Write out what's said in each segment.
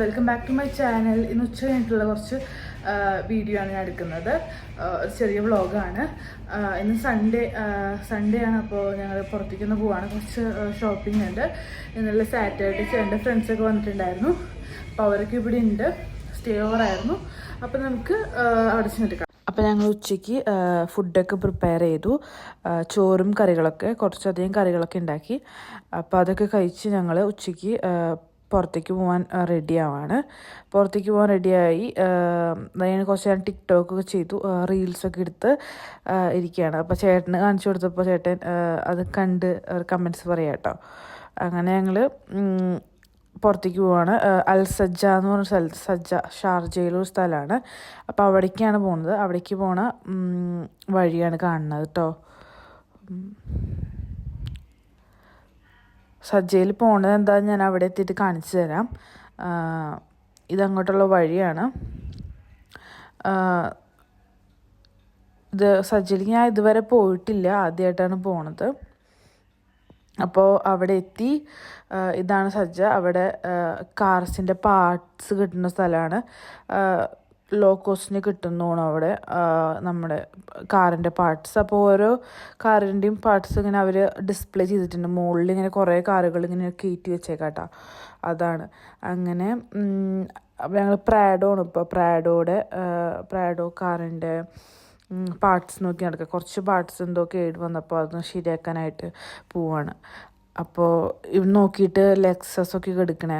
Welcome back to my channel. ഇന്ന് ഉച്ച കഴിഞ്ഞിട്ടുള്ള കുറച്ച് വീഡിയോ ആണ് ഞാൻ എടുക്കുന്നത്. ഒരു ചെറിയ വ്ളോഗാണ്. ഇന്ന് സൺഡേ ആണ്. അപ്പോൾ ഞങ്ങൾ പുറത്തേക്കൊന്ന് പോവാണ്. കുറച്ച് ഷോപ്പിംഗ് ഉണ്ട്. ഇന്നലെ സാറ്റർഡേ എൻ്റെ ഫ്രണ്ട്സൊക്കെ വന്നിട്ടുണ്ടായിരുന്നു. അപ്പോൾ അവരൊക്കെ ഇവിടെ ഉണ്ട്. സ്റ്റേ ഓവർ ആയിരുന്നു. അപ്പോൾ നമുക്ക് അവിടെ ചെന്നിട്ട്. അപ്പോൾ ഞങ്ങൾ ഉച്ചയ്ക്ക് ഫുഡൊക്കെ പ്രിപ്പയർ ചെയ്തു. ചോറും കറികളൊക്കെ കുറച്ചധികം കറികളൊക്കെ ഉണ്ടാക്കി. അപ്പോൾ അതൊക്കെ കഴിച്ച് ഞങ്ങൾ ഉച്ചയ്ക്ക് പുറത്തേക്ക് പോകാൻ റെഡിയാവാണ്. പുറത്തേക്ക് പോകാൻ റെഡിയായി. ഞാൻ കുറച്ച് നേരം ടിക്ടോക്കൊക്കെ ചെയ്തു, റീൽസൊക്കെ എടുത്ത് ഇരിക്കുകയാണ്. അപ്പോൾ ചേട്ടന് കാണിച്ചു കൊടുത്തപ്പോൾ ചേട്ടൻ അത് കണ്ട് കമൻറ്റ്സ് പറയാം കേട്ടോ. അങ്ങനെ ഞങ്ങൾ പുറത്തേക്ക് പോവാണ്. അൽ സജ്ജ എന്ന് പറഞ്ഞ സ്ഥലത്ത്, സജ്ജ ഷാർജയിലൊരു സ്ഥലമാണ്. അപ്പോൾ അവിടേക്കാണ് പോകുന്നത്. അവിടേക്ക് പോണ വഴിയാണ് കാണുന്നത് കേട്ടോ. സജ്ജയിൽ പോണത് എന്താണെന്ന് ഞാൻ അവിടെ എത്തിയിട്ട് കാണിച്ചു തരാം. ഇതങ്ങോട്ടുള്ള വഴിയാണ്. ഇത് സജ്ജയിലേക്ക് ഞാൻ ഇതുവരെ പോയിട്ടില്ല, ആദ്യമായിട്ടാണ് പോണത്. അപ്പോൾ അവിടെ എത്തി. ഇതാണ് സജ്ജ. അവിടെ കാർസിൻ്റെ പാർട്സ് കിട്ടുന്ന സ്ഥലമാണ്. ലോ കോസ്റ്റിന് കിട്ടുന്നതാണ് അവിടെ നമ്മുടെ കാറിൻ്റെ പാർട്സ്. അപ്പോൾ ഓരോ കാറിൻ്റെയും പാർട്സ് ഇങ്ങനെ അവർ ഡിസ്പ്ലേ ചെയ്തിട്ടുണ്ട്. മുകളിൽ ഇങ്ങനെ കുറേ കാറുകൾ ഇങ്ങനെ കയറ്റി വെച്ചേക്കാട്ടോ. അതാണ്. അങ്ങനെ ഞങ്ങൾ പ്രാഡോണ് ഇപ്പോൾ പ്രാഡോ കാറിൻ്റെ പാർട്സ് നോക്കി നടക്കുക. കുറച്ച് പാർട്സ് എന്തോ കേട് വന്നപ്പോൾ അതൊന്ന് ശരിയാക്കാനായിട്ട് പോവാണ്. അപ്പോൾ ഇവിടെ നോക്കിയിട്ട് ലെക്സസൊക്കെ എടുക്കണേ.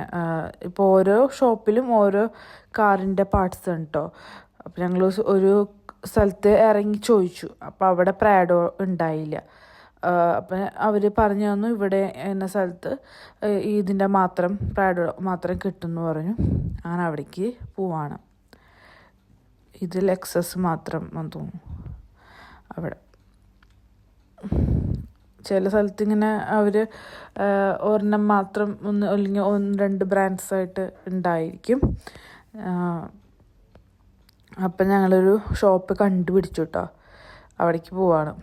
ഇപ്പോൾ ഓരോ ഷോപ്പിലും ഓരോ കാറിൻ്റെ പാർട്സ് ഉണ്ട് കേട്ടോ. അപ്പോൾ ഞങ്ങൾ ഒരു സ്ഥലത്ത് ഇറങ്ങി ചോദിച്ചു. അപ്പോൾ അവിടെ പ്രാഡോ ഉണ്ടായില്ല. അപ്പം അവർ പറഞ്ഞു തന്നു ഇവിടെ എന്ന സ്ഥലത്ത് ഇതിൻ്റെ മാത്രം പ്രാഡോ മാത്രം കിട്ടുമെന്ന് പറഞ്ഞു. അങ്ങനെ അവിടേക്ക് പോവാണ്. ഇത് ലെക്സസ് മാത്രം തോന്നുന്നു അവിടെ. ചില സ്ഥലത്ത് ഇങ്ങനെ അവർ ഒരെണ്ണം മാത്രം അല്ലെങ്കിൽ 1-2 ബ്രാൻഡ്സായിട്ട് ഉണ്ടായിരിക്കും. അപ്പം ഞങ്ങളൊരു ഷോപ്പ് കണ്ടുപിടിച്ചു കേട്ടോ. അവിടേക്ക് പോവാണ്.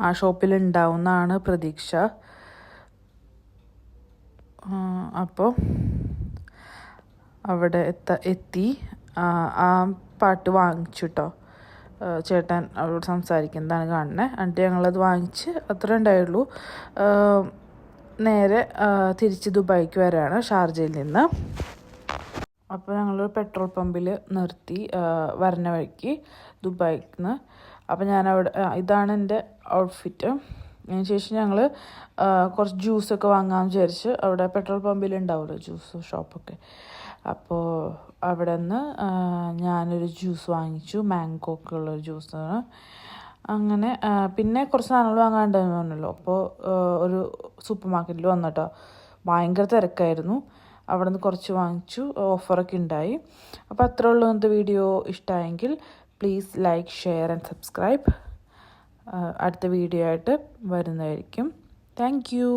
ആ ഷോപ്പിൽ ഉണ്ടാവുമെന്നാണ് പ്രതീക്ഷ. അപ്പോൾ അവിടെ എത്തി. ആ പാട്ട് വാങ്ങിച്ചു കേട്ടോ. ചേട്ടൻ അവരോട് സംസാരിക്കുന്നതാണ് കാണുന്നത്. എന്നിട്ട് ഞങ്ങളത് വാങ്ങിച്ച് അത്ര ഉണ്ടായുള്ളൂ. നേരെ തിരിച്ച് ദുബായിക്ക് വരാണ് ഷാർജയിൽ നിന്ന്. അപ്പോൾ ഞങ്ങൾ പെട്രോൾ പമ്പിൽ നിർത്തി വരണ വഴിക്ക് ദുബായിക്ക് നിന്ന്. അപ്പോൾ ഞാനവിടെ ഇതാണ് എൻ്റെ ഔട്ട്ഫിറ്റ്. അതിന് ശേഷം ഞങ്ങൾ കുറച്ച് ജ്യൂസൊക്കെ വാങ്ങാമെന്ന് വിചാരിച്ച് അവിടെ പെട്രോൾ പമ്പിൽ ഉണ്ടാവുമല്ലോ ജ്യൂസ് ഷോപ്പൊക്കെ. അപ്പോൾ അവിടെ നിന്ന് ഞാനൊരു ജ്യൂസ് വാങ്ങിച്ചു. മാംഗോ ഒക്കെ ഉള്ളൊരു ജ്യൂസാണ്. അങ്ങനെ പിന്നെ കുറച്ച് സാധനങ്ങൾ വാങ്ങാണ്ടെന്ന് പറഞ്ഞല്ലോ. അപ്പോൾ ഒരു സൂപ്പർ മാർക്കറ്റിൽ വന്നിട്ടോ. ഭയങ്കര തിരക്കായിരുന്നു. അവിടെ നിന്ന് കുറച്ച് വാങ്ങിച്ചു. ഓഫറൊക്കെ ഉണ്ടായി. അപ്പോൾ അത്രേ ഉള്ളൂ. ഇന്നത്തെ വീഡിയോ ഇഷ്ടമായെങ്കിൽ please like, share and subscribe. അടുത്ത വീഡിയോ ആയിട്ട് വരുന്നതായിരിക്കും. Thank you.